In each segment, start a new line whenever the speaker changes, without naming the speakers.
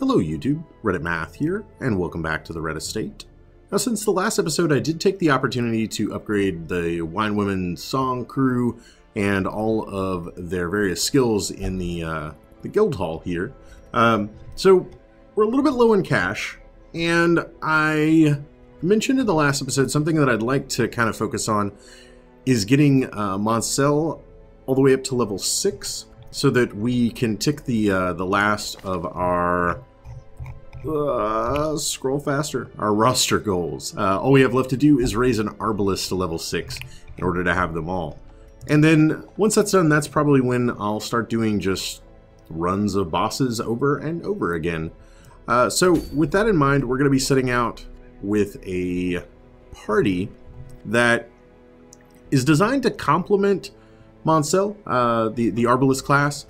Hello YouTube, Reddit Math here, and welcome back to the Red Estate. Now since the last episode I did take the opportunity to upgrade the Wine Women song crew and all of their various skills in the guild hall here. So we're a little bit low in cash, and I mentioned in the last episode something that I'd like to kind of focus on is getting Moncel all the way up to level 6 so that we can tick the last of our scroll faster, our roster goals. All we have left to do is raise an arbalist to level 6 in order to have them all. And then once that's done, that's probably when I'll start doing just runs of bosses over and over again. So with that in mind, we're going to be setting out with a party that is designed to complement Moncel, the arbalist class,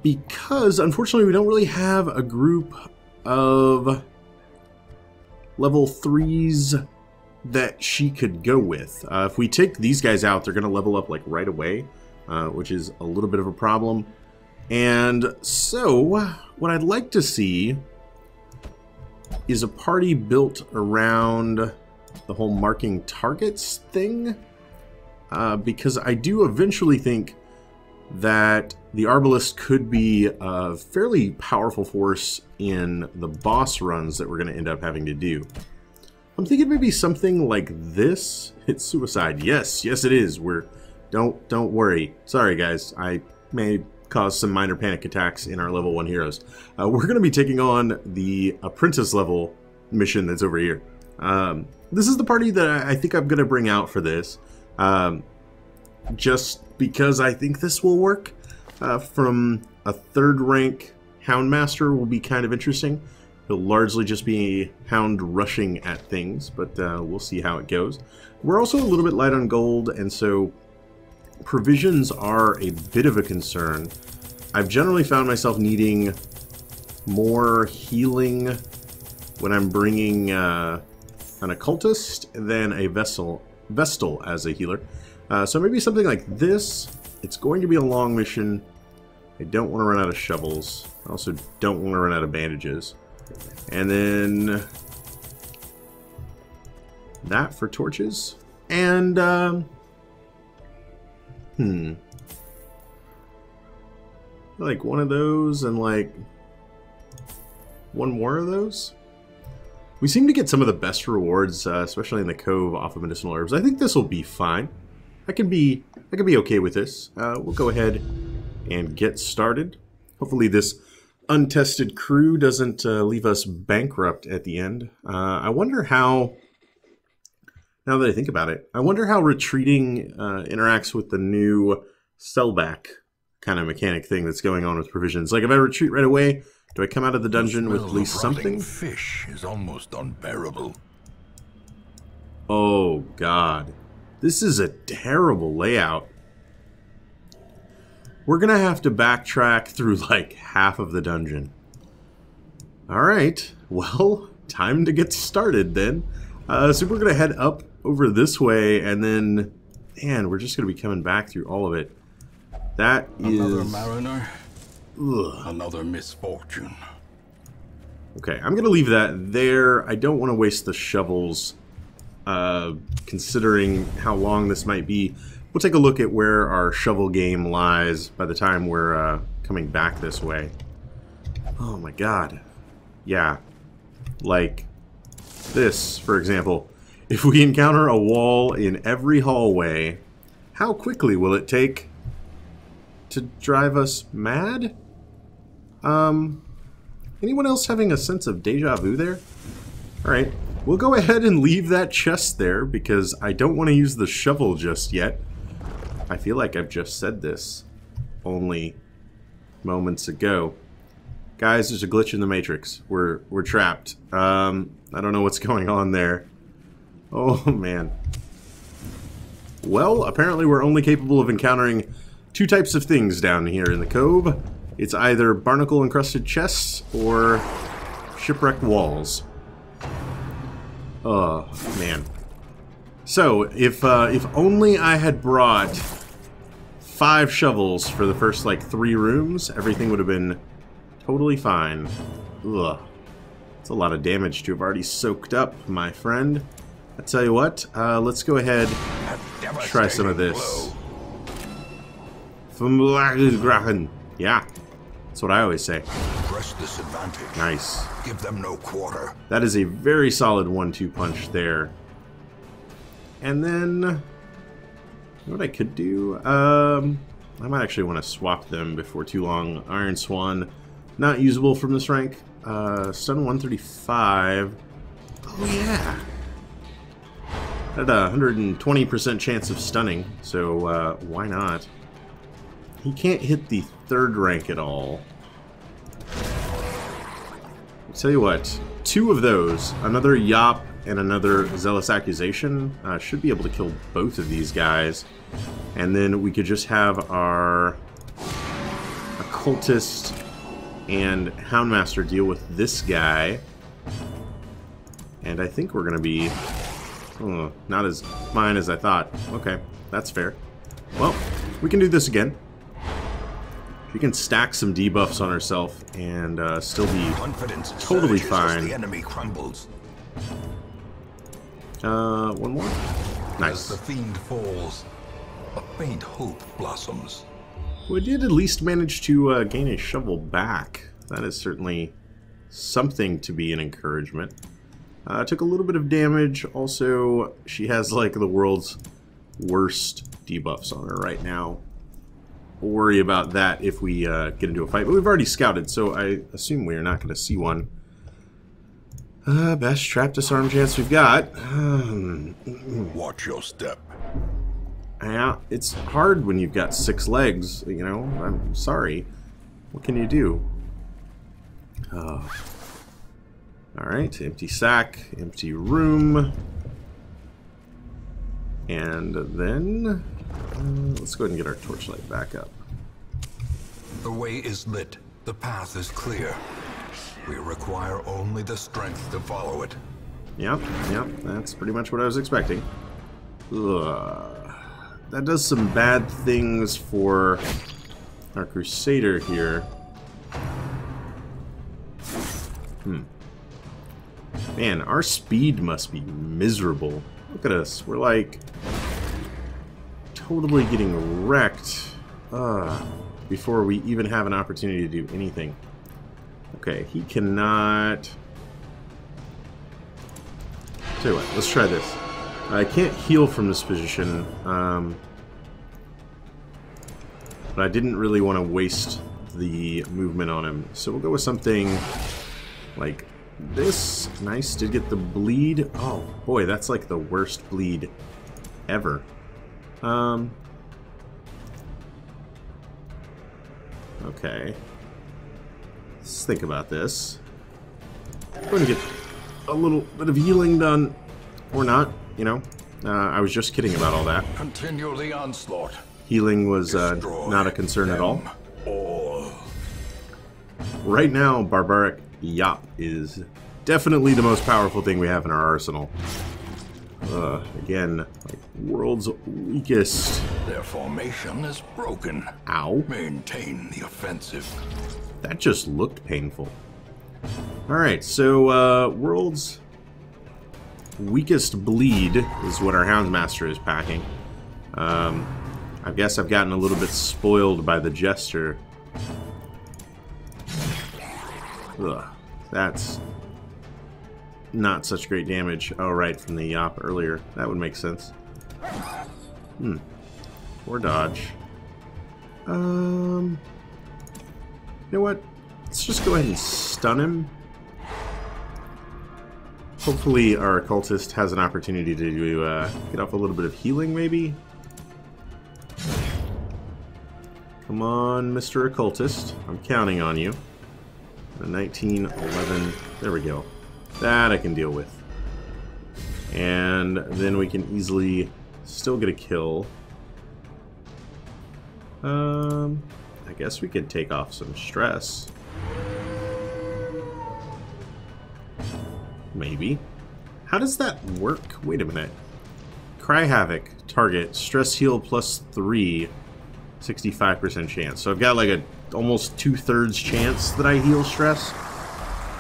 because unfortunately we don't really have a group of level 3s that she could go with. If we take these guys out, they're going to level up like right away, which is a little bit of a problem. And so what I'd like to see is a party built around the whole marking targets thing, because I do eventually think that the arbalist could be a fairly powerful force in the boss runs that we're going to end up having to do. I'm thinking maybe something like this. It's suicide. Yes, yes it is. Don't worry. Sorry guys, I may cause some minor panic attacks in our level 1 heroes. We're going to be taking on the apprentice level mission that's over here. This is the party that I think I'm going to bring out for this. Just because I think this will work. From a 3rd rank Houndmaster will be kind of interesting. He'll largely just be hound rushing at things, but we'll see how it goes. We're also a little bit light on gold, and so provisions are a bit of a concern. I've generally found myself needing more healing when I'm bringing an occultist than a vestal as a healer. So maybe something like this. It's going to be a long mission. I don't want to run out of shovels. I also don't want to run out of bandages. And then that for torches. And like one of those and like one more of those. We seem to get some of the best rewards, especially in the Cove, off of medicinal herbs. I think this will be fine. I can be okay with this. We'll go ahead and get started. Hopefully this untested crew doesn't leave us bankrupt at the end. I wonder how, now that I think about it, I wonder how retreating interacts with the new sellback kind of mechanic thing that's going on with provisions. Like if I retreat right away, do I come out of the dungeon with at least something?
Fish is almost unbearable.
Oh God. This is a terrible layout. We're gonna have to backtrack through like half of the dungeon. Alright, well, time to get started then. So we're gonna head up over this way, and then, man, we're just gonna be coming back through all of it. That is...
Another mariner,
ugh.
Another misfortune.
Okay, I'm gonna leave that there. I don't want to waste the shovels. Considering how long this might be, we'll take a look at where our shovel game lies by the time we're coming back this way. Oh my God. Yeah. Like this, for example. If we encounter a wall in every hallway, how quickly will it take to drive us mad? Anyone else having a sense of deja vu there? Alright. We'll go ahead and leave that chest there because I don't want to use the shovel just yet. I feel like I've just said this only moments ago. Guys, there's a glitch in the Matrix. We're trapped. I don't know what's going on there. Oh man. Well, apparently we're only capable of encountering 2 types of things down here in the Cove. It's either barnacle encrusted chests or shipwrecked walls. Oh, man. So, if only I had brought 5 shovels for the first, like, 3 rooms, everything would have been totally fine. Ugh. It's a lot of damage to have already soaked up, my friend. I tell you what, let's go ahead and try some of this. Yeah, that's what I always say.
Press this advantage.
Nice.
Give them no quarter.
That is a very solid 1-2 punch there. And then, what I could do, I might actually want to swap them before too long. Iron Swan, not usable from this rank. Stun 135. Oh yeah. Had a 120% chance of stunning, so why not? He can't hit the 3rd rank at all. I'll tell you what, 2 of those, another Yop and another Zealous Accusation, should be able to kill both of these guys. And then we could just have our Occultist and Houndmaster deal with this guy. And I think we're going to be not as fine as I thought. Okay, that's fair. Well, we can do this again. She can stack some debuffs on herself and still be totally fine.
The enemy crumbles.
One more. Nice.
As the fiend falls, a faint hope blossoms.
We did at least manage to gain a shovel back. That is certainly something to be an encouragement. Took a little bit of damage. Also, she has like the world's worst debuffs on her right now. We'll worry about that if we get into a fight. But we've already scouted, so I assume we are not going to see one. Best trap disarm chance we've got.
Watch your step.
Yeah, it's hard when you've got 6 legs, you know. I'm sorry. What can you do? Alright, empty sack, empty room. And then let's go ahead and get our torchlight back up.
The way is lit. The path is clear. We require only the strength to follow it.
Yep, that's pretty much what I was expecting. Ugh. That does some bad things for our Crusader here. Man, our speed must be miserable. Look at us. We're like totally getting wrecked before we even have an opportunity to do anything. Okay, he cannot... Tell you what, let's try this. I can't heal from this position, but I didn't really want to waste the movement on him. So we'll go with something like this. Nice, did get the bleed. Oh boy, that's like the worst bleed ever. Okay. Let's think about this. I'm going to get a little bit of healing done. Or not, you know. I was just kidding about all that.
Continue the onslaught.
Healing was not a concern at all. Right now, Barbaric Yop is definitely the most powerful thing we have in our arsenal. Again, like world's weakest.
Their formation is broken.
Ow.
Maintain the offensive.
That just looked painful. Alright, so world's weakest bleed is what our Houndmaster is packing. I guess I've gotten a little bit spoiled by the Jester. Ugh, that's not such great damage. Oh, right, from the Yop earlier. That would make sense. Or dodge. You know what? Let's just go ahead and stun him. Hopefully our Occultist has an opportunity to get off a little bit of healing, maybe? Come on, Mr. Occultist. I'm counting on you. 19, 11, there we go. That I can deal with. And then we can easily still get a kill. I guess we could take off some stress. Maybe. How does that work? Wait a minute. Cry Havoc, target, stress heal plus 3, 65% chance. So I've got like a almost 2/3 chance that I heal stress.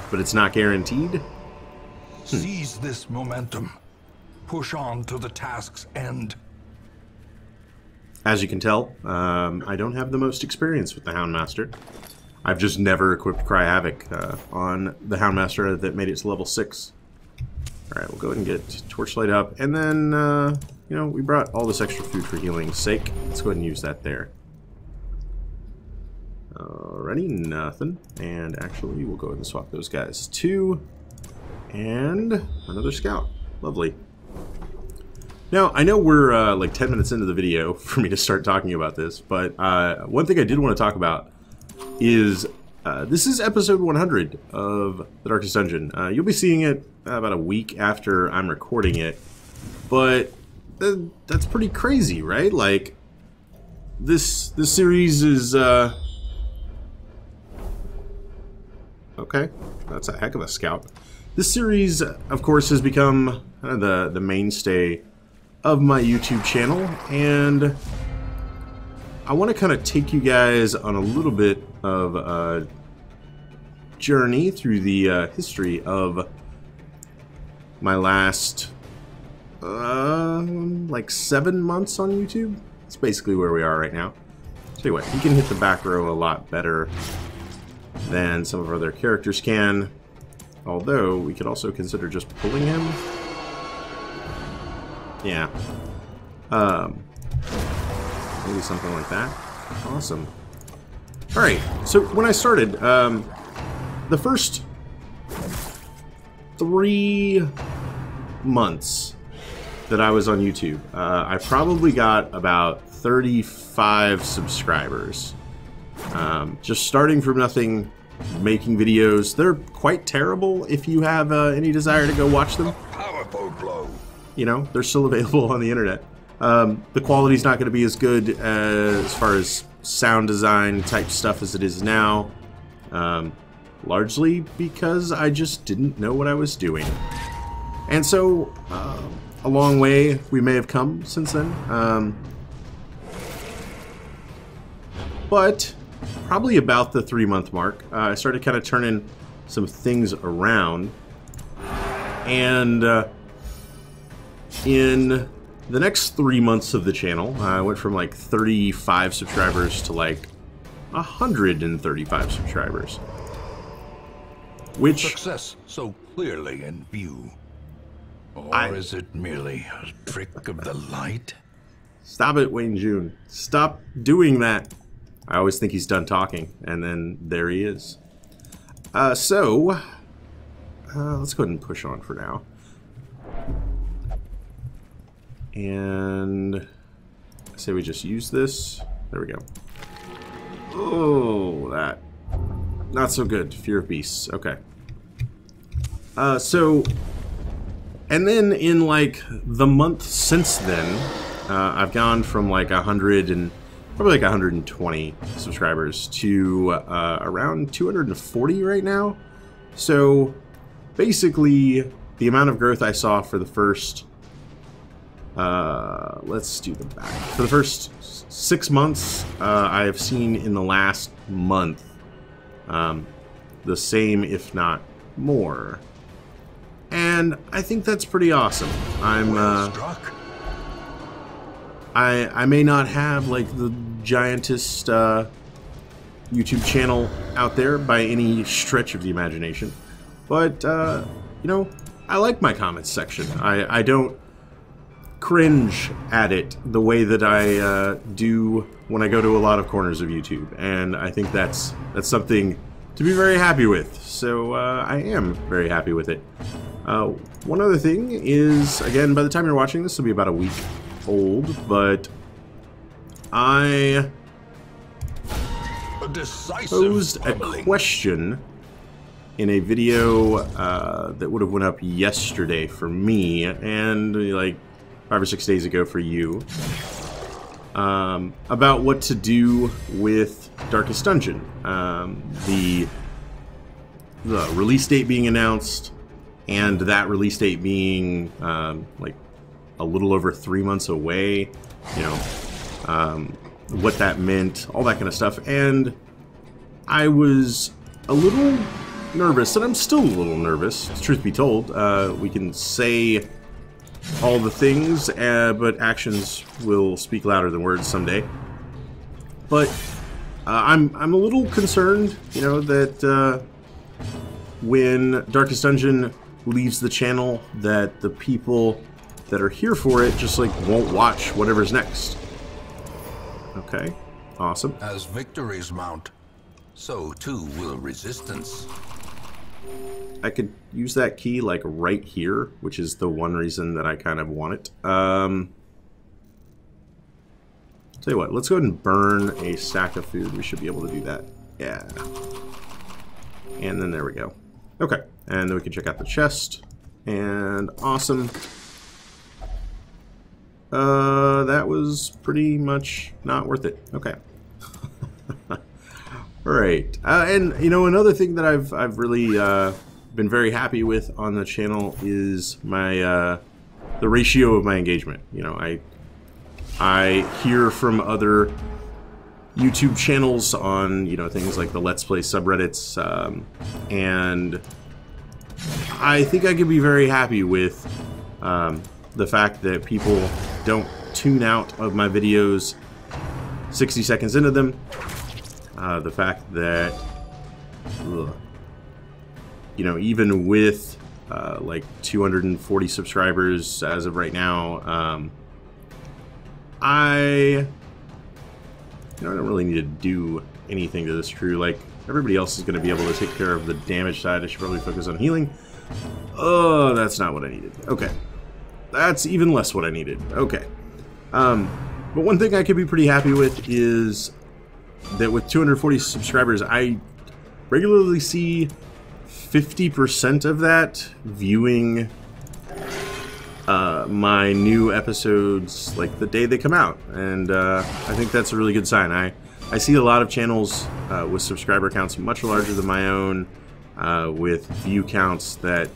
but it's not guaranteed.
Seize this momentum. Push on to the task's end.
As you can tell, I don't have the most experience with the Houndmaster. I've just never equipped Cry Havoc on the Houndmaster that made it to level 6. Alright, we'll go ahead and get Torchlight up, and then, you know, we brought all this extra food for healing's sake. Let's go ahead and use that there. Alrighty, nothing. And actually, we'll go ahead and swap those guys too. And another scout. Lovely. Now, I know we're like 10 minutes into the video for me to start talking about this, but one thing I did want to talk about is this is episode 100 of The Darkest Dungeon. You'll be seeing it about a week after I'm recording it, but that's pretty crazy, right? Like, this series is... Okay, that's a heck of a scout. This series, of course, has become the mainstay of my YouTube channel, and I want to kind of take you guys on a little bit of a journey through the history of my last like 7 months on YouTube. That's basically where we are right now. Tell you what, he can hit the back row a lot better than some of our other characters can, although we could also consider just pulling him. Yeah. Maybe something like that. Awesome. Alright, so when I started, the first 3 months that I was on YouTube, I probably got about 35 subscribers. Just starting from nothing, making videos. They're quite terrible if you have any desire to go watch them.
Powerful blow.
You know, they're still available on the internet. The quality's not going to be as good as far as sound design type stuff as it is now. Largely because I just didn't know what I was doing. And so, a long way we may have come since then. But probably about the 3-month mark, I started kind of turning some things around. And in the next 3 months of the channel, I went from like 35 subscribers to like 135 subscribers. Which...
Success so clearly in view. Or is it merely a trick of the light?
Stop it, Wayne June. Stop doing that. I always think he's done talking, and then there he is. Let's go ahead and push on for now. And I say we just use this. There we go. Oh, that. Not so good. Fear of beasts. Okay. And then in like the month since then, I've gone from like 100 and probably like 120 subscribers to around 240 right now. So basically the amount of growth I saw for the first, let's do the back. For the first 6 months, I have seen in the last month the same, if not more. And I think that's pretty awesome. I'm I may not have like the giantest YouTube channel out there by any stretch of the imagination, but you know, I like my comments section. I don't cringe at it the way that I do when I go to a lot of corners of YouTube, and I think that's something to be very happy with. So I am very happy with it. One other thing is, again, by the time you're watching this, it'll be about a week old, but I posed a question in a video that would have went up yesterday for me, and like 5 or 6 days ago for you, about what to do with Darkest Dungeon. The release date being announced, and that release date being like a little over 3 months away, you know, what that meant, all that kind of stuff. And I was a little nervous, and I'm still a little nervous, truth be told. We can say all the things, but actions will speak louder than words someday. But I'm a little concerned, you know, that when Darkest Dungeon leaves the channel, that the people that are here for it just like won't watch whatever's next. Okay, awesome.
As victories mount, so too will resistance.
I could use that key like right here, which is the one reason that I kind of want it. Tell you what, let's go ahead and burn a stack of food. We should be able to do that. Yeah. And then there we go. Okay, and then we can check out the chest. And awesome. That was pretty much not worth it. Okay. Alright. And, you know, another thing that I've really been very happy with on the channel is my the ratio of my engagement. You know, I hear from other YouTube channels on, you know, things like the Let's Play subreddits, and I think I could be very happy with the fact that people don't tune out of my videos 60 seconds into them. The fact that, you know, even with like 240 subscribers as of right now, I don't really need to do anything to this crew. Like, everybody else is going to be able to take care of the damage side. I should probably focus on healing. Oh, that's not what I needed. Okay. That's even less what I needed. Okay. But one thing I could be pretty happy with is that with 240 subscribers, I regularly see 50% of that viewing my new episodes like the day they come out, and I think that's a really good sign. I see a lot of channels with subscriber counts much larger than my own, with view counts that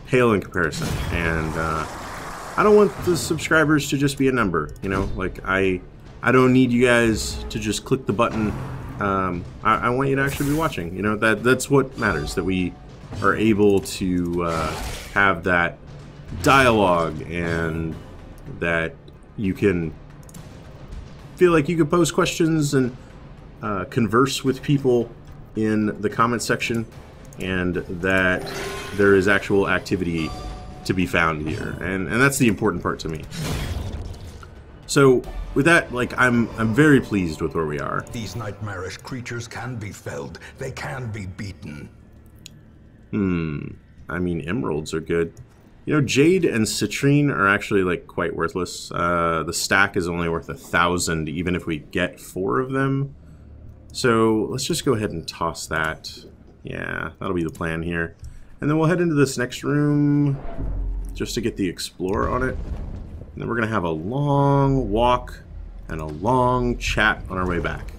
pale in comparison, and I don't want the subscribers to just be a number, you know. Like, I don't need you guys to just click the button. I want you to actually be watching, you know. That's what matters, that we are able to have that dialogue, and that you can feel like you can pose questions and converse with people in the comment section, and that there is actual activity to be found here, and that's the important part to me. So with that, like, I'm very pleased with where we are.
These nightmarish creatures can be felled. They can be beaten.
I mean, emeralds are good. You know, jade and citrine are actually, like, quite worthless. The stack is only worth 1,000, even if we get 4 of them. So let's just go ahead and toss that. Yeah, that'll be the plan here. And then we'll head into this next room just to get the Explorer on it. And then we're going to have a long walk and a long chat on our way back.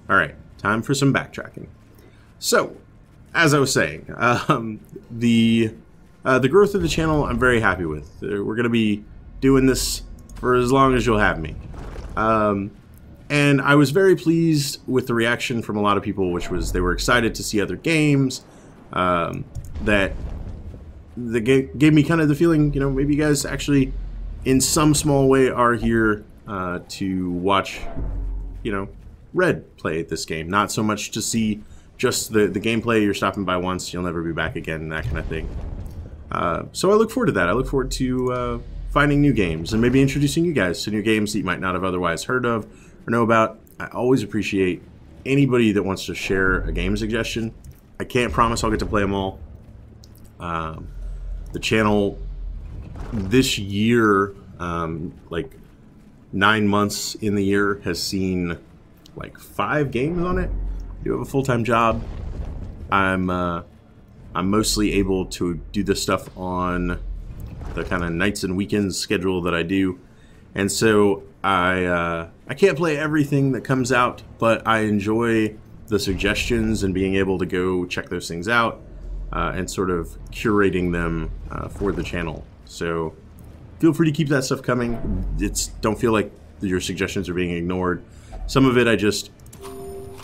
Alright, time for some backtracking. So, as I was saying, the growth of the channel I'm very happy with. We're going to be doing this for as long as you'll have me. And I was very pleased with the reaction from a lot of people, which was they were excited to see other games. That gave me kind of the feeling, you know, maybe you guys actually, in some small way, are here to watch, you know, Red play this game. Not so much to see just the gameplay, you're stopping by once, you'll never be back again, that kind of thing. So I look forward to that. I look forward to finding new games and maybe introducing you guys to new games that you might not have otherwise heard of or know about. I always appreciate anybody that wants to share a game suggestion. I can't promise I'll get to play them all. The channel this year, like 9 months in the year, has seen like 5 games on it. I do have a full-time job. I'm mostly able to do this stuff on the kind of nights and weekends schedule that I do, and so I can't play everything that comes out, but I enjoy the suggestions and being able to go check those things out and sort of curating them for the channel. So feel free to keep that stuff coming. Don't feel like your suggestions are being ignored. Some of it I just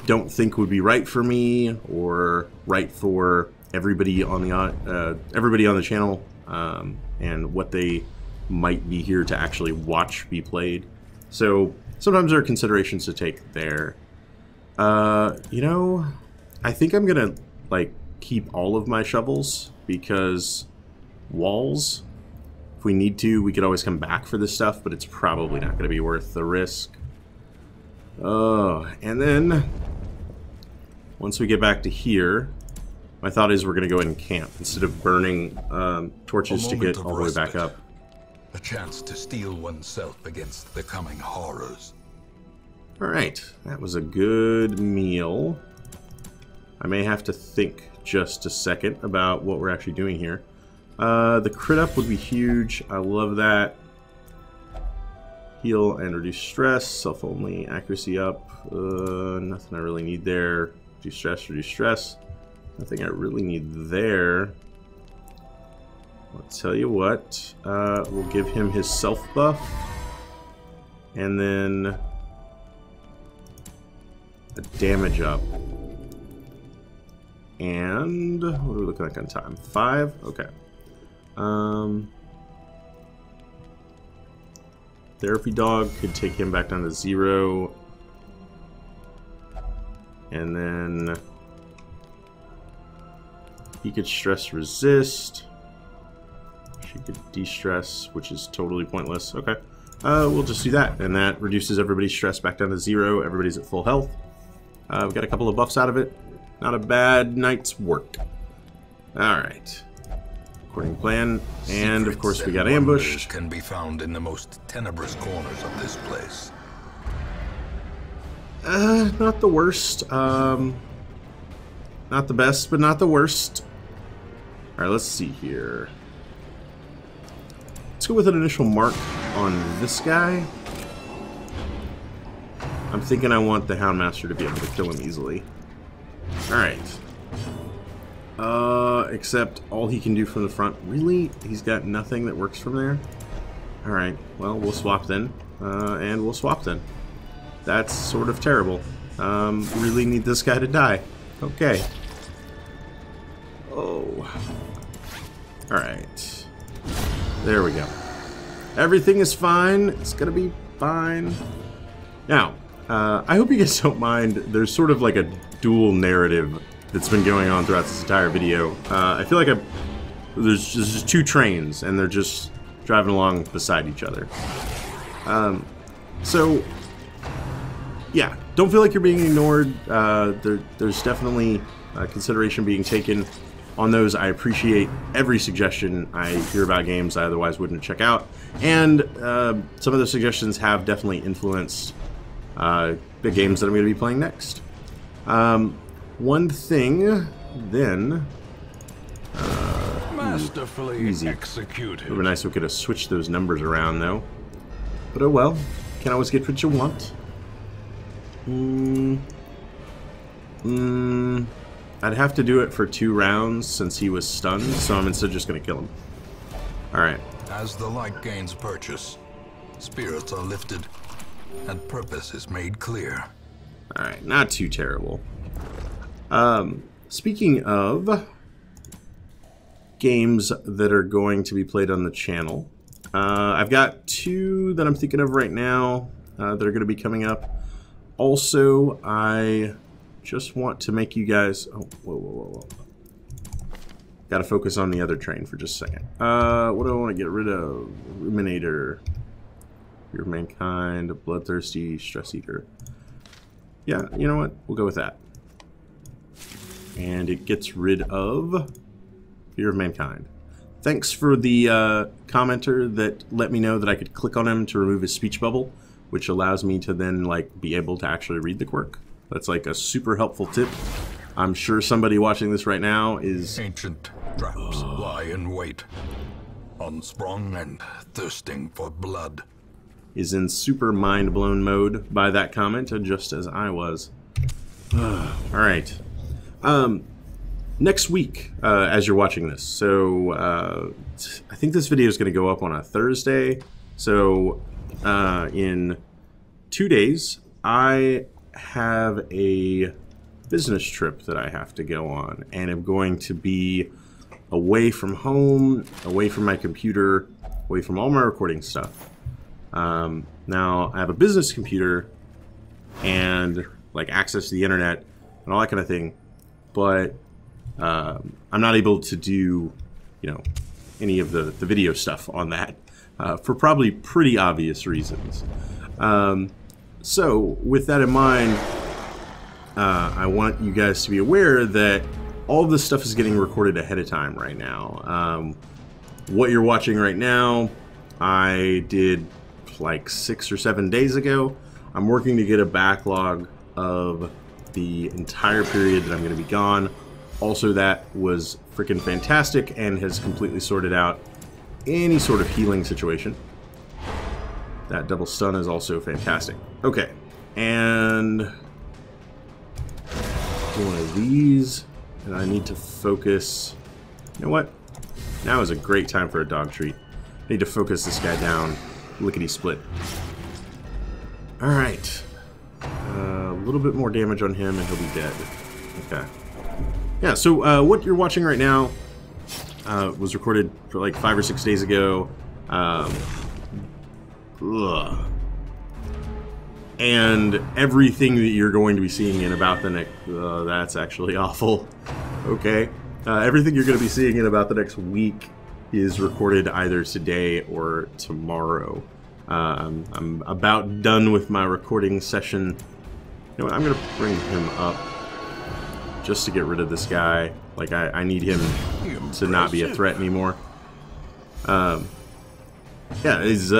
don't think would be right for me or right for everybody on the channel, and what they might be here to actually watch be played. So sometimes there are considerations to take there. You know, I think I'm gonna like keep all of my shovels, because walls, if we need to, we could always come back for this stuff, but it's probably not going to be worth the risk. And then once we get back to here, my thought is we're going to go ahead and camp instead of burning torches to get all the way back up.
A chance to steel oneself against the coming horrors.
Alright, that was a good meal. I may have to think just a second about what we're actually doing here. The crit up would be huge. I love that. Heal and reduce stress. Self-only. Accuracy up. Nothing I really need there. Reduce stress, reduce stress. Nothing I really need there. I'll tell you what. We'll give him his self buff. And then a damage up. And what are we looking like on time? 5? Okay. Therapy dog could take him back down to 0. And then he could stress resist. She could de-stress, which is totally pointless. Okay. We'll just do that. And that reduces everybody's stress back down to 0. Everybody's at full health. We've got a couple of buffs out of it. Not a bad night's work. Alright. According to plan. And of course we got ambushed.
Can be found in the most tenebrous corners of this place.
Not the worst. Not the best, but not the worst. Alright, let's see here. Let's go with an initial mark on this guy. I'm thinking I want the Houndmaster to be able to kill him easily. Alright. Except all he can do from the front. Really? He's got nothing that works from there? Alright, well, we'll swap then. And we'll swap then. That's sort of terrible. Really need this guy to die. Okay. Oh. Alright. There we go. Everything is fine. It's gonna be fine. Now, I hope you guys don't mind. There's sort of like a dual narrative that's been going on throughout this entire video. I feel like there's just two trains, and they're just driving along beside each other. So, yeah, don't feel like you're being ignored. There's definitely consideration being taken on those. I appreciate every suggestion I hear about games I otherwise wouldn't check out. And some of those suggestions have definitely influenced the games that I'm going to be playing next. One thing, then...
Masterfully executed.
It would be nice if we could have switched those numbers around, though. But oh well. Can't always get what you want. I'd have to do it for 2 rounds since he was stunned, so I'm instead just going to kill him. Alright.
As the light gains purchase, spirits are lifted, and purpose is made clear.
Alright, not too terrible. Speaking of games that are going to be played on the channel, I've got 2 that I'm thinking of right now that are going to be coming up. Also, I just want to make you guys... Oh, whoa. Gotta focus on the other train for just a second. What do I want to get rid of? Ruminator. Fear of Mankind. Bloodthirsty. Stress Eater. Yeah, you know what? We'll go with that. And it gets rid of Fear of Mankind. Thanks for the commenter that let me know that I could click on him to remove his speech bubble, which allows me to then like be able to actually read the quirk. That's like a super helpful tip. I'm sure somebody watching this right now is...
Ancient traps lie in wait, unsprung and thirsting for blood.
Is in super mind-blown mode by that comment, just as I was. Alright. Next week, as you're watching this, so I think this video is going to go up on a Thursday. So in 2 days, I have a business trip that I have to go on, and I'm going to be away from home, away from my computer, away from all my recording stuff. Now, I have a business computer and like access to the internet and all that kind of thing, but I'm not able to do, you know, any of the video stuff on that for probably pretty obvious reasons. So, with that in mind, I want you guys to be aware that all of this stuff is getting recorded ahead of time right now. What you're watching right now, I did like 6 or 7 days ago. I'm working to get a backlog of the entire period that I'm going to be gone. Also, that was freaking fantastic and has completely sorted out any sort of healing situation. That double stun is also fantastic. Okay, and do one of these, and I need to focus. You know what? Now is a great time for a dog treat. I need to focus this guy down. Lickety split. Alright. A little bit more damage on him and he'll be dead. Okay. Yeah, so what you're watching right now was recorded for like 5 or 6 days ago. And everything that you're going to be seeing in about the next... that's actually awful. Okay. Everything you're going to be seeing in about the next week is recorded either today or tomorrow. I'm about done with my recording session. You know what? I'm going to bring him up just to get rid of this guy. Like, I need him to not be a threat anymore. Yeah, it's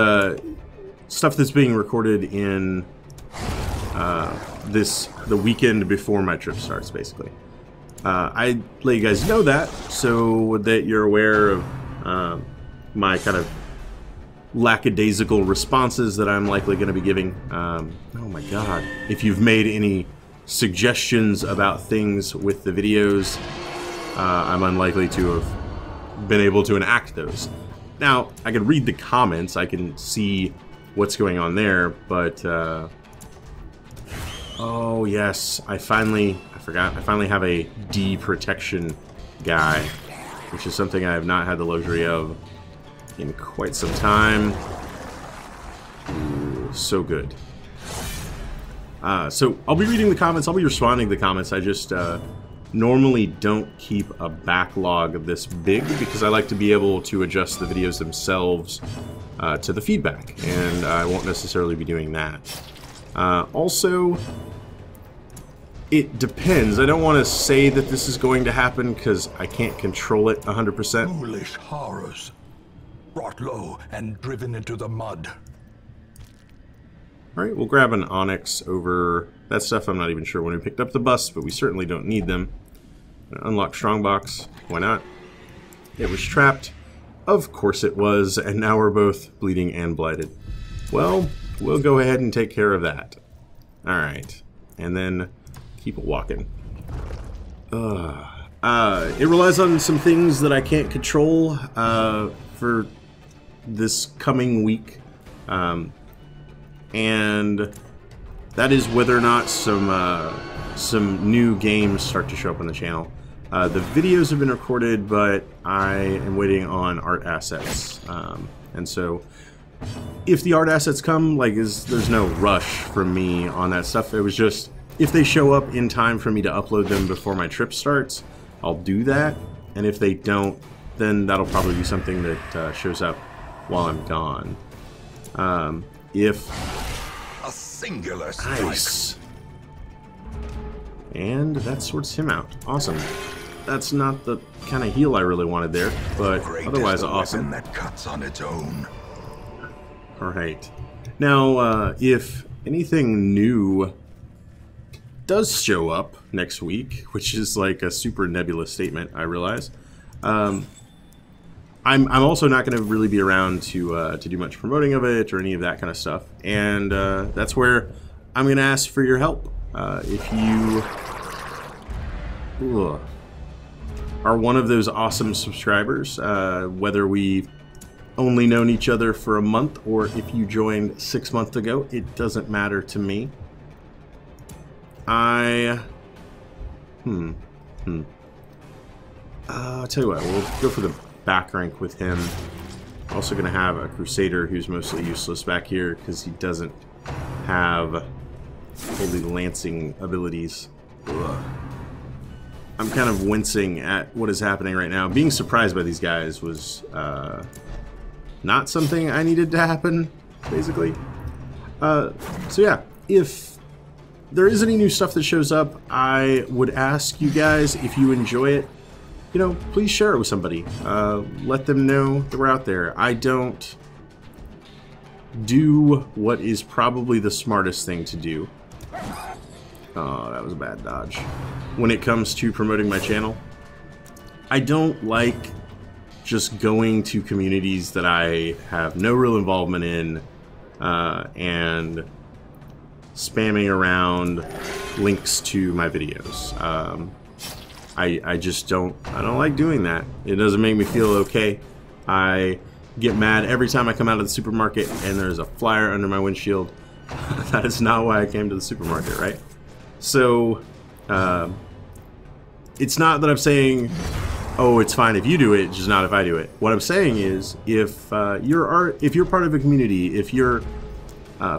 stuff that's being recorded in the weekend before my trip starts, basically. I let you guys know that so that you're aware of my kind of lackadaisical responses that I'm likely going to be giving. Oh my god. If you've made any suggestions about things with the videos, I'm unlikely to have been able to enact those. Now, I can read the comments, I can see what's going on there, but oh yes, I finally have a D protection guy, which is something I have not had the luxury of in quite some time. Ooh, so good. So I'll be reading the comments, I'll be responding to the comments. I just normally don't keep a backlog this big because I like to be able to adjust the videos themselves to the feedback, and I won't necessarily be doing that. Also, it depends. I don't want to say that this is going to happen because I can't control it 100%.
Foolish horrors, brought low and driven into the mud.
Alright, we'll grab an onyx over that stuff. I'm not even sure when we picked up the busts, but we certainly don't need them. Unlock strongbox. Why not? It was trapped. Of course it was, and now we're both bleeding and blighted. Well, we'll go ahead and take care of that. Alright, and then keep it walking. It relies on some things that I can't control for this coming week. And that is whether or not some new games start to show up on the channel. The videos have been recorded, but I am waiting on art assets. And so, if the art assets come, like, there's no rush from me on that stuff. It was just, if they show up in time for me to upload them before my trip starts, I'll do that. And if they don't, then that'll probably be something that shows up while I'm gone. If
a singular strike.
Nice. And that sorts him out. Awesome. That's not the kind of heal I really wanted there, but otherwise awesome.
That cuts on its own.
Alright. Now, if anything new does show up next week, which is like a super nebulous statement, I realize, I'm also not going to really be around to do much promoting of it or any of that kind of stuff, and that's where I'm going to ask for your help. If you are one of those awesome subscribers, whether we've only known each other for a month or if you joined 6 months ago, it doesn't matter to me. I'll tell you what, we'll go for the back rank with him. Also going to have a Crusader who's mostly useless back here because he doesn't have holy lancing abilities. Ugh. I'm kind of wincing at what is happening right now. Being surprised by these guys was not something I needed to happen, basically. So yeah, if there is any new stuff that shows up, I would ask you guys, if you enjoy it, you know, please share it with somebody. Let them know that we're out there. I don't do what is probably the smartest thing to do. Oh, that was a bad dodge. When it comes to promoting my channel, I don't like just going to communities that I have no real involvement in and spamming around links to my videos. I just don't like doing that. It doesn't make me feel okay. I get mad every time I come out of the supermarket and there's a flyer under my windshield. That is not why I came to the supermarket, right? So it's not that I'm saying, oh, it's fine if you do it, just not if I do it. What I'm saying is, if you're part of a community, if you're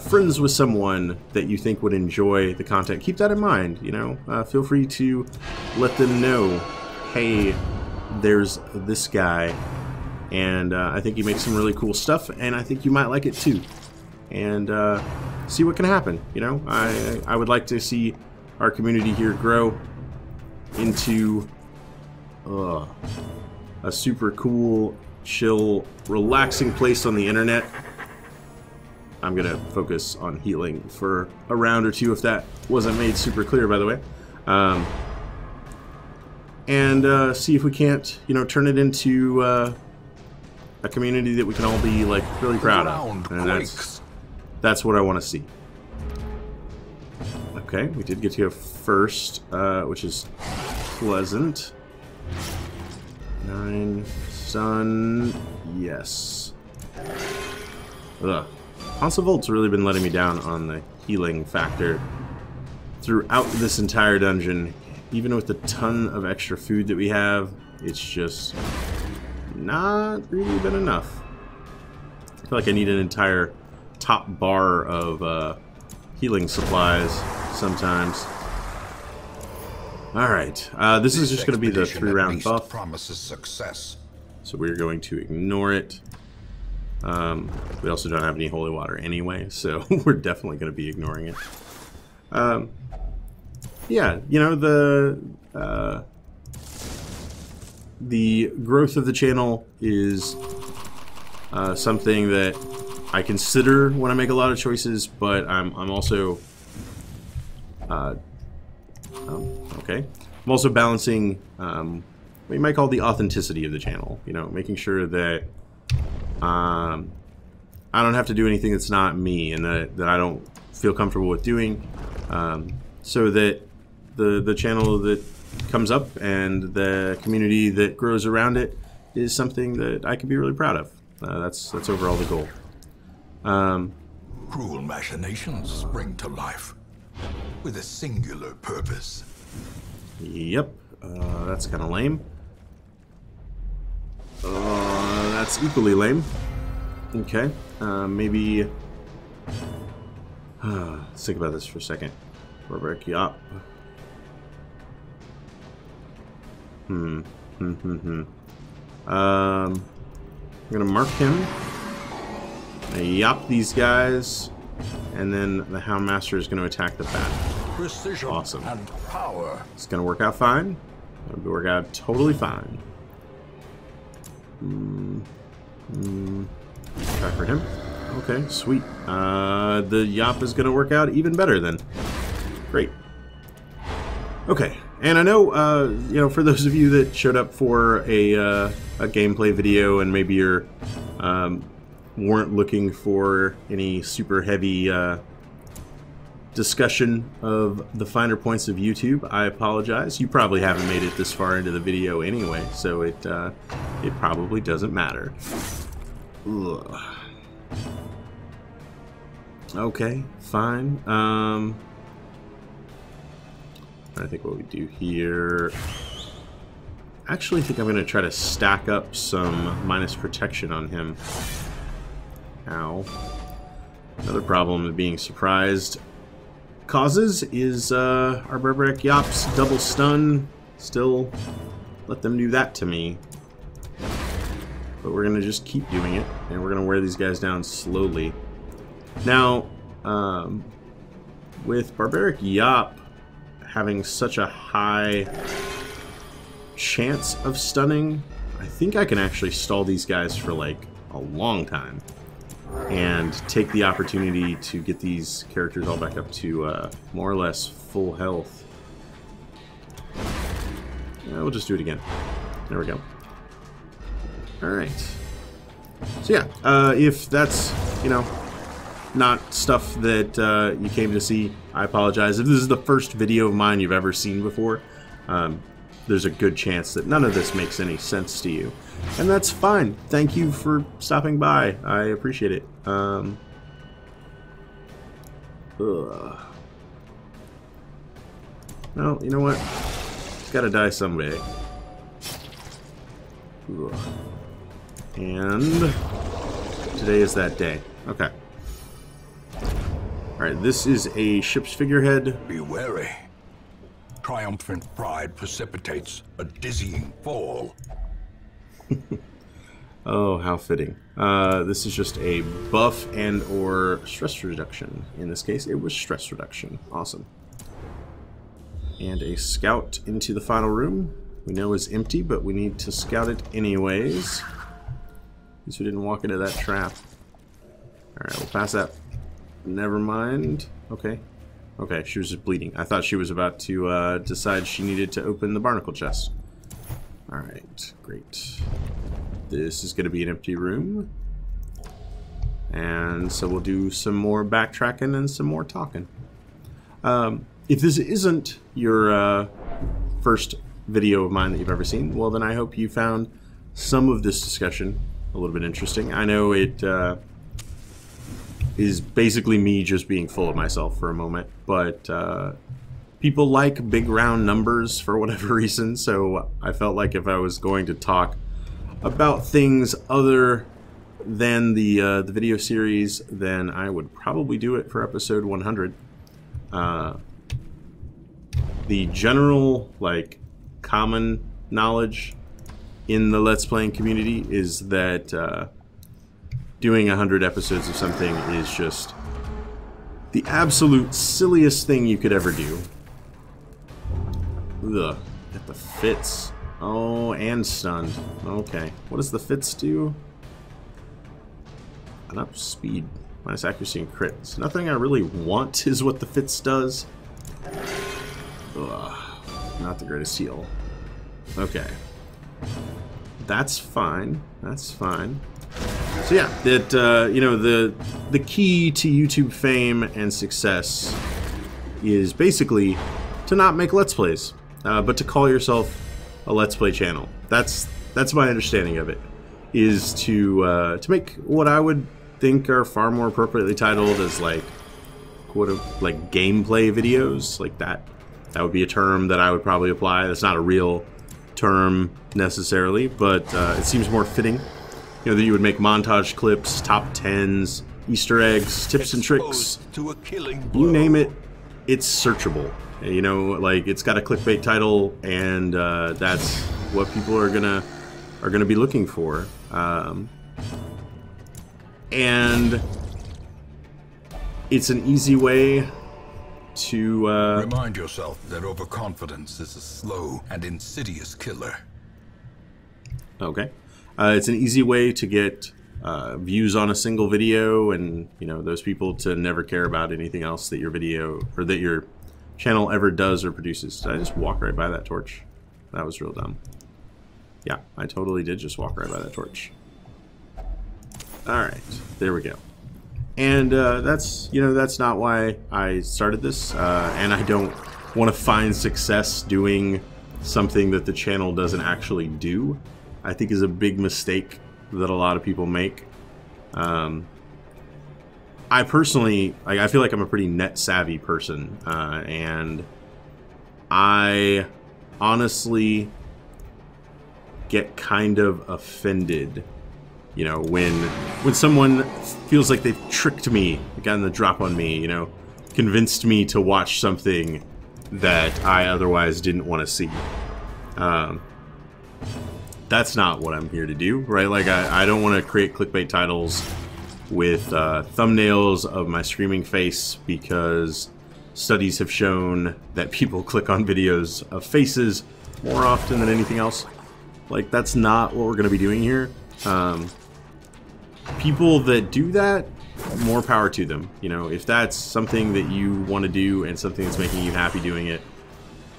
friends with someone that you think would enjoy the content, keep that in mind. You know, feel free to let them know, hey, there's this guy, and I think he makes some really cool stuff, and I think you might like it too. And see what can happen. You know, I would like to see our community here grow into a super cool, chill, relaxing place on the internet. I'm gonna focus on healing for a round or two, if that wasn't made super clear, by the way. And see if we can't, you know, turn it into a community that we can all be like really proud of. And that's what I want to see. Okay, we did get to go first, which is pleasant. 9 stun, yes. Ugh. Console Volt's really been letting me down on the healing factor throughout this entire dungeon. Even with the ton of extra food that we have, it's just not really been enough. I feel like I need an entire top bar of healing supplies sometimes. Alright, this is just going to be the 3-round buff.
Promises success.
So we're going to ignore it. We also don't have any holy water anyway, so we're definitely going to be ignoring it. Yeah, you know, the growth of the channel is something that I consider when I make a lot of choices, but I'm also okay. I'm also balancing what you might call the authenticity of the channel. You know, making sure that I don't have to do anything that's not me, and that I don't feel comfortable with doing, so that the channel that comes up and the community that grows around it is something that I can be really proud of. That's overall the goal.
Cruel machinations spring to life with a singular purpose.
Yep, that's kind of lame. That's equally lame. Okay, maybe... let's think about this for a second. Yup. I'm gonna mark him. Yop these guys, and then the Houndmaster is gonna attack the bat.
Precision
awesome.
And power.
It's gonna work out fine. It'll work out totally fine. Try for him. Okay, sweet. The Yop is gonna work out even better then. Great. Okay, and I know, you know, for those of you that showed up for a gameplay video and maybe you're weren't looking for any super heavy discussion of the finer points of YouTube, I apologize. You probably haven't made it this far into the video anyway, so it probably doesn't matter. Ugh. Okay, fine. I think what we do here... I actually think I'm going to try to stack up some minus protection on him. Ow. Another problem of being surprised causes is our barbaric yops double stun. Still let them do that to me. But we're going to just keep doing it, and we're going to wear these guys down slowly. Now, with barbaric yop having such a high chance of stunning, I think I can actually stall these guys for like a long time and take the opportunity to get these characters all back up to more or less full health. Yeah, we'll just do it again. There we go. Alright. So yeah, if that's, you know, not stuff that you came to see, I apologize. If this is the first video of mine you've ever seen before, there's a good chance that none of this makes any sense to you. And that's fine. Thank you for stopping by. I appreciate it. No, you know what? It's gotta die someday. Ugh. And today is that day. Okay. Alright, this is a ship's figurehead.
Be wary. Triumphant pride precipitates a dizzying fall.
Oh, how fitting. This is just a buff and or stress reduction. In this case, it was stress reduction. Awesome. And a scout into the final room. We know is empty, but we need to scout it anyways. At least we didn't walk into that trap. Alright, we'll pass that. Never mind. Okay. Okay, she was just bleeding. I thought she was about to decide she needed to open the barnacle chest. Alright, great. This is going to be an empty room. And so we'll do some more backtracking and some more talking. If this isn't your first video of mine that you've ever seen, well then I hope you found some of this discussion a little bit interesting. I know it is basically me just being full of myself for a moment, but people like big round numbers for whatever reason, so I felt like if I was going to talk about things other than the video series, then I would probably do it for episode 100. The general, like, common knowledge in the Let's Playing community is that doing 100 episodes of something is just the absolute silliest thing you could ever do. Ugh, get the fits. Oh, and stunned. Okay. What does the fits do? Up speed, minus accuracy and crit. So nothing I really want is what the fits does. Ugh, not the greatest heal. Okay. That's fine. That's fine. So yeah, that you know, the key to YouTube fame and success is basically to not make Let's Plays, but to call yourself a Let's Play channel. That's my understanding of it. Is to make what I would think are far more appropriately titled as like gameplay videos, like that. That would be a term that I would probably apply. That's not a real term necessarily, but it seems more fitting. You know, that you would make montage clips, top 10s, Easter eggs, tips and tricks.
To a killing blow.
You name it, it's searchable. You know, like it's got a clickbait title, and that's what people are gonna be looking for. And it's an easy way to
remind yourself that overconfidence is a slow and insidious killer.
Okay. It's an easy way to get views on a single video, and you know, those people to never care about anything else that your video or that your channel ever does or produces. Did I just walk right by that torch? That was real dumb. Yeah, I totally did just walk right by that torch. Alright, there we go. And that's, you know, that's not why I started this, and I don't want to find success doing something that the channel doesn't actually do. I think is a big mistake that a lot of people make. I personally, I feel like I'm a pretty net savvy person, and I honestly get kind of offended, you know, when someone feels like they've tricked me, gotten the drop on me, you know, convinced me to watch something that I otherwise didn't want to see. That's not what I'm here to do, right? Like, I don't want to create clickbait titles with thumbnails of my screaming face, because studies have shown that people click on videos of faces more often than anything else. Like, that's not what we're going to be doing here. People that do that, more power to them. You know, if that's something that you want to do and something that's making you happy doing it,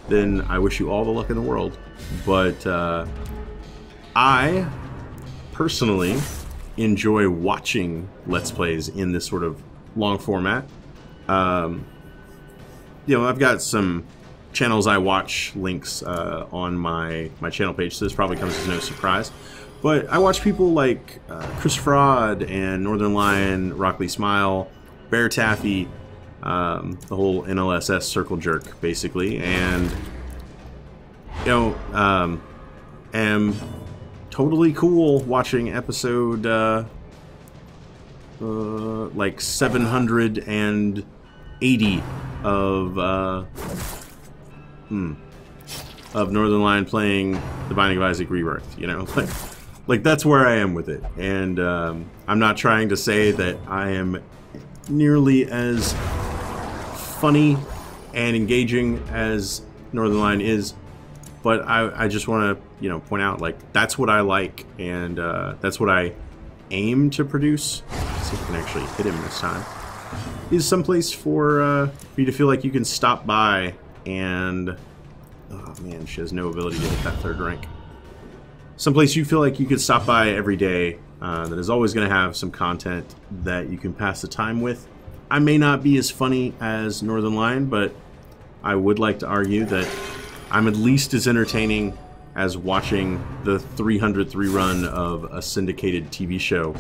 then I wish you all the luck in the world. But I personally enjoy watching Let's Plays in this sort of long format. You know, I've got some channels I watch links on my channel page, so this probably comes as no surprise. But I watch people like Chris Fraud and Northern Lion, Rockley Smile, Bear Taffy, the whole NLSS circle jerk, basically, and you know, am totally cool watching episode like 780 of Northern Lion playing The Binding of Isaac Rebirth, you know, like that's where I am with it. And I'm not trying to say that I am nearly as funny and engaging as Northern Lion is, but I just want to, you know, point out, like, that's what I like, and that's what I aim to produce. Let's see if I can actually hit him this time. Is someplace for you to feel like you can stop by and... Oh man, she has no ability to hit that third rank. Someplace you feel like you could stop by every day that is always going to have some content that you can pass the time with. I may not be as funny as Northern Lion, but I would like to argue that I'm at least as entertaining as watching the 300th rerun of a syndicated TV show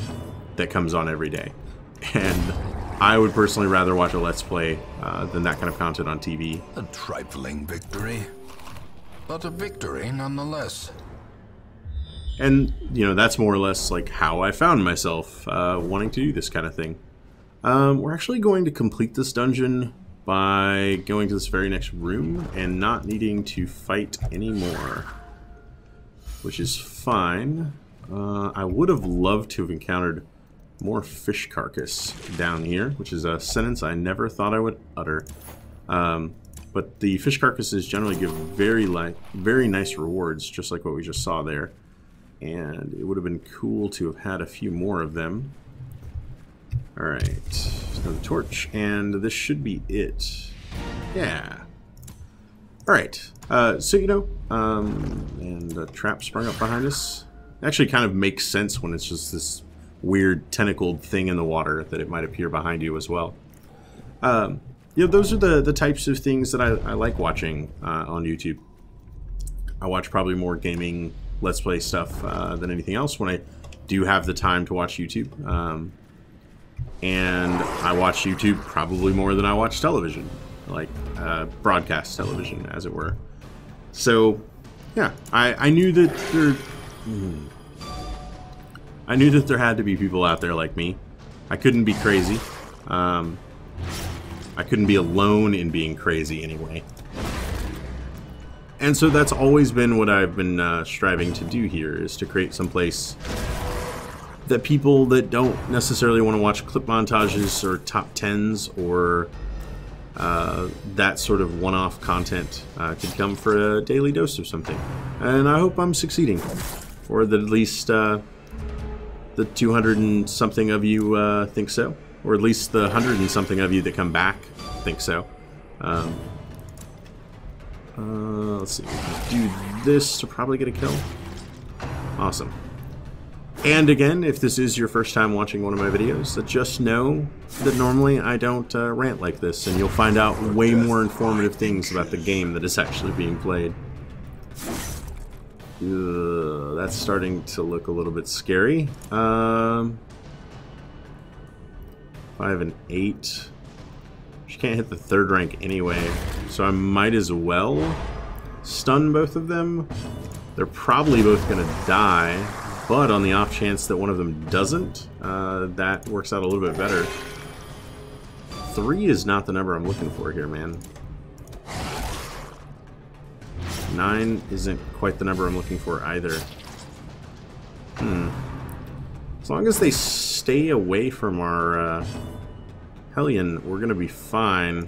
that comes on every day. And I would personally rather watch a Let's Play than that kind of content on TV.
A trifling victory, but a victory nonetheless.
And, you know, that's more or less like how I found myself wanting to do this kind of thing. We're actually going to complete this dungeon by going to this very next room and not needing to fight anymore, which is fine. I would have loved to have encountered more fish carcass down here, which is a sentence I never thought I would utter. But the fish carcasses generally give very nice rewards, just like what we just saw there. And it would have been cool to have had a few more of them. Alright, another torch, and this should be it. Yeah. Alright, so, you know, and a trap sprung up behind us. It actually kind of makes sense when it's just this weird tentacled thing in the water that it might appear behind you as well. You know, those are the types of things that I like watching on YouTube. I watch probably more gaming Let's Play stuff than anything else when I do have the time to watch YouTube. And I watch YouTube probably more than I watch television, like broadcast television, as it were. So, yeah, I knew that there had to be people out there like me. I couldn't be crazy. I couldn't be alone in being crazy anyway. And so that's always been what I've been striving to do here, is to create some place that people that don't necessarily want to watch clip montages or top 10s or that sort of one-off content could come for a daily dose of something. And I hope I'm succeeding, or that at least the 200 and something of you think so, or at least the 100 and something of you that come back think so. Let's see, do this to probably get a kill. Awesome. And again, if this is your first time watching one of my videos, just know that normally I don't rant like this, and you'll find out way more informative things about the game that is actually being played. That's starting to look a little bit scary. 5 and 8. She can't hit the 3rd rank anyway, so I might as well stun both of them. They're probably both going to die, but on the off chance that one of them doesn't, that works out a little bit better. 3 is not the number I'm looking for here, man. 9 isn't quite the number I'm looking for either. As long as they stay away from our Hellion, we're gonna be fine.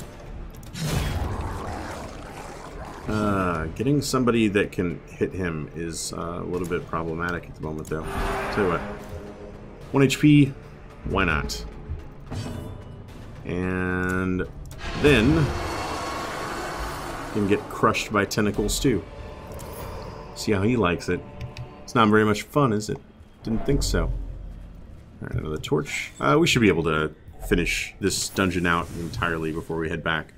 Getting somebody that can hit him is a little bit problematic at the moment, though. Tell you what, 1 HP, why not? And then can get crushed by tentacles too. See how he likes it. It's not very much fun, is it? Didn't think so. Alright, another torch. We should be able to finish this dungeon out entirely before we head back.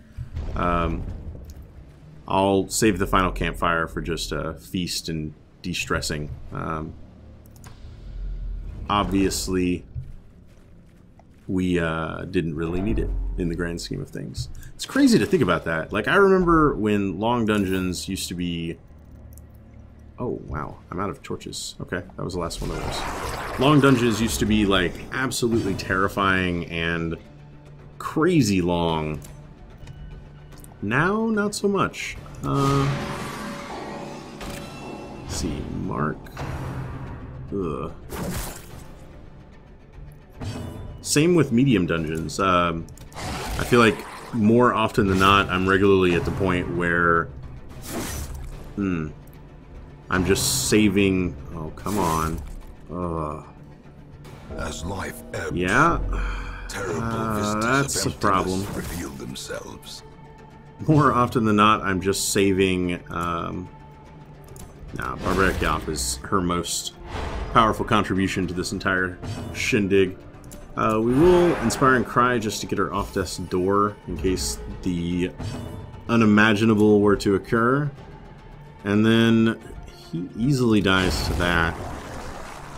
I'll save the final campfire for just a feast and de-stressing. Obviously, we didn't really need it in the grand scheme of things. It's crazy to think about that. Like, I remember when long dungeons used to be... Oh, wow. I'm out of torches. Okay, that was the last one of those. Long dungeons used to be, like, absolutely terrifying and crazy long. Now, not so much. Let's see. Mark. Ugh. Same with medium dungeons. I feel like more often than not, I'm regularly at the point where... I'm just saving... Oh, come on.
As life ebbs,
yeah?
terrible
that's a problem.
Reveal themselves.
More often than not, I'm just saving... Barbaric Yop is her most powerful contribution to this entire shindig. We will Inspiring Cry just to get her off death's door in case the unimaginable were to occur. And then he easily dies to that.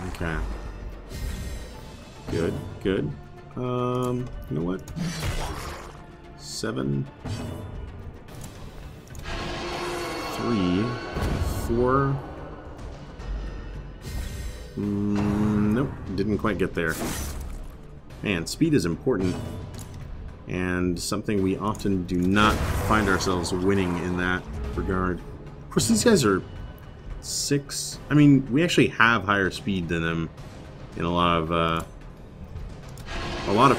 Okay. Good, good. You know what? 7, 3, 4. Nope, didn't quite get there. Man, speed is important, and something we often do not find ourselves winning in that regard. Of course, these guys are 6. I mean, we actually have higher speed than them in a lot of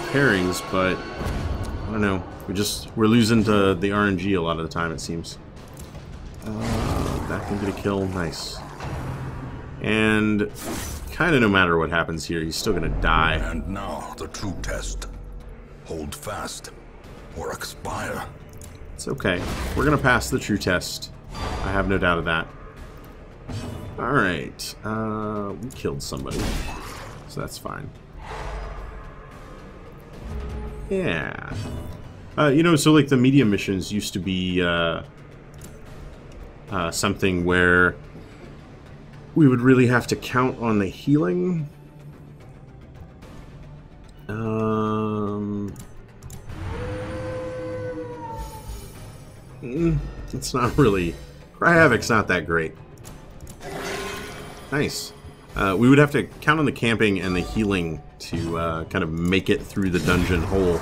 pairings, but I don't know. We're losing to the RNG a lot of the time, it seems. That can get a kill, nice. And kind of no matter what happens here, he's still gonna die.
And now the true test. Hold fast, or expire.
It's okay. We're gonna pass the true test. I have no doubt of that. Alright. We killed somebody. So that's fine. Yeah. You know, so like the medium missions used to be something where we would really have to count on the healing. It's not really... Cry Havoc's not that great. Nice. We would have to count on the camping and the healing to kind of make it through the dungeon whole.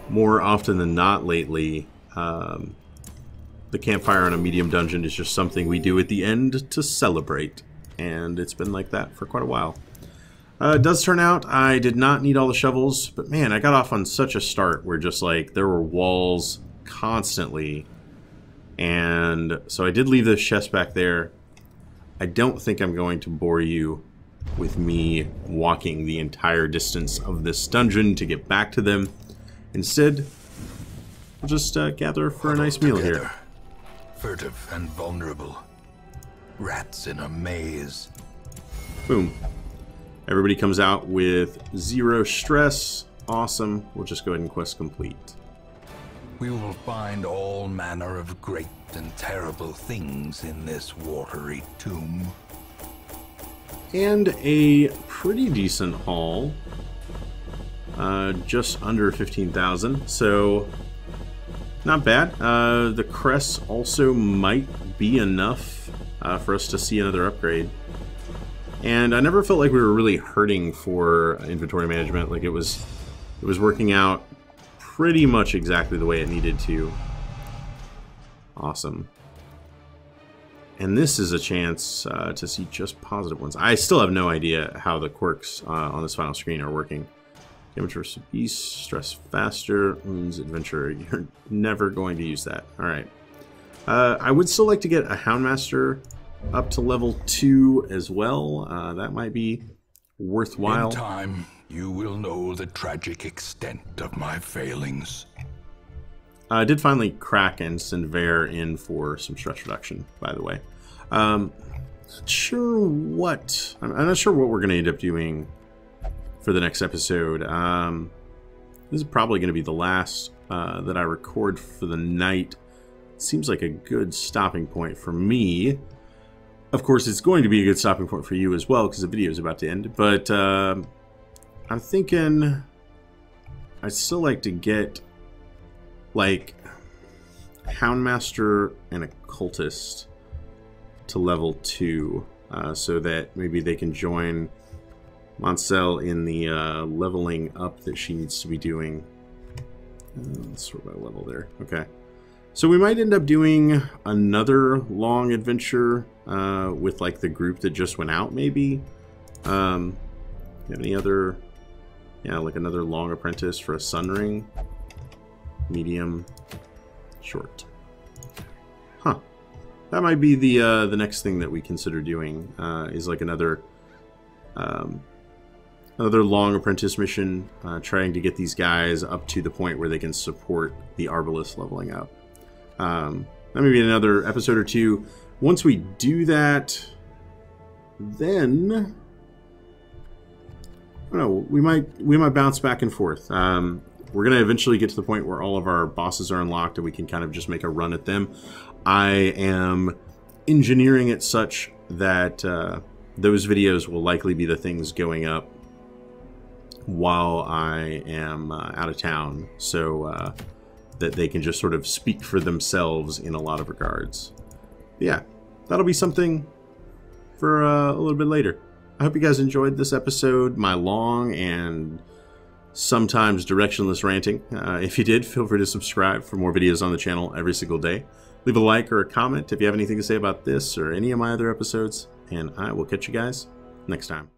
More often than not lately, the campfire on a medium dungeon is just something we do at the end to celebrate. And it's been like that for quite a while. It does turn out I did not need all the shovels, but man, I got off on such a start where just like there were walls constantly. And so I did leave this chest back there. I don't think I'm going to bore you with me walking the entire distance of this dungeon to get back to them. Instead, we'll just gather for a nice meal here.
Furtive and vulnerable. Rats in a maze.
Boom. Everybody comes out with 0 stress. Awesome. We'll just go ahead and quest complete.
We will find all manner of great and terrible things in this watery tomb.
And a pretty decent haul just under 15,000, so not bad. The crests also might be enough for us to see another upgrade. And I never felt like we were really hurting for inventory management. Like it was working out pretty much exactly the way it needed to. Awesome. And this is a chance to see just positive ones. I still have no idea how the quirks on this final screen are working. Damage versus beast, stress faster, wounds, adventure. You're never going to use that. Alright. I would still like to get a Houndmaster up to level 2 as well. That might be worthwhile.
In time, you will know the tragic extent of my failings.
I did finally crack and send Vare in for some stress reduction, by the way. I'm not sure what we're going to end up doing for the next episode. This is probably going to be the last that I record for the night. Seems like a good stopping point for me. Of course, it's going to be a good stopping point for you as well, because the video is about to end. But I'm thinking I'd still like to get like Houndmaster and a cultist to level 2, so that maybe they can join Moncel in the leveling up that she needs to be doing. Let's sort by level there. Okay. So we might end up doing another long adventure with like the group that just went out, maybe. Any other... Yeah, like another long apprentice for a sun ring. Medium. Short. Huh. That might be the next thing that we consider doing, is like another long apprentice mission, trying to get these guys up to the point where they can support the Arbalest leveling up. That may be another episode or two. Once we do that, then I don't know, we might bounce back and forth. We're going to eventually get to the point where all of our bosses are unlocked and we can kind of just make a run at them. I am engineering it such that those videos will likely be the things going up while I am out of town, so that they can just sort of speak for themselves in a lot of regards. Yeah, that'll be something for a little bit later. I hope you guys enjoyed this episode, my long and sometimes directionless ranting. If you did, feel free to subscribe for more videos on the channel every single day. Leave a like or a comment if you have anything to say about this or any of my other episodes, and I will catch you guys next time.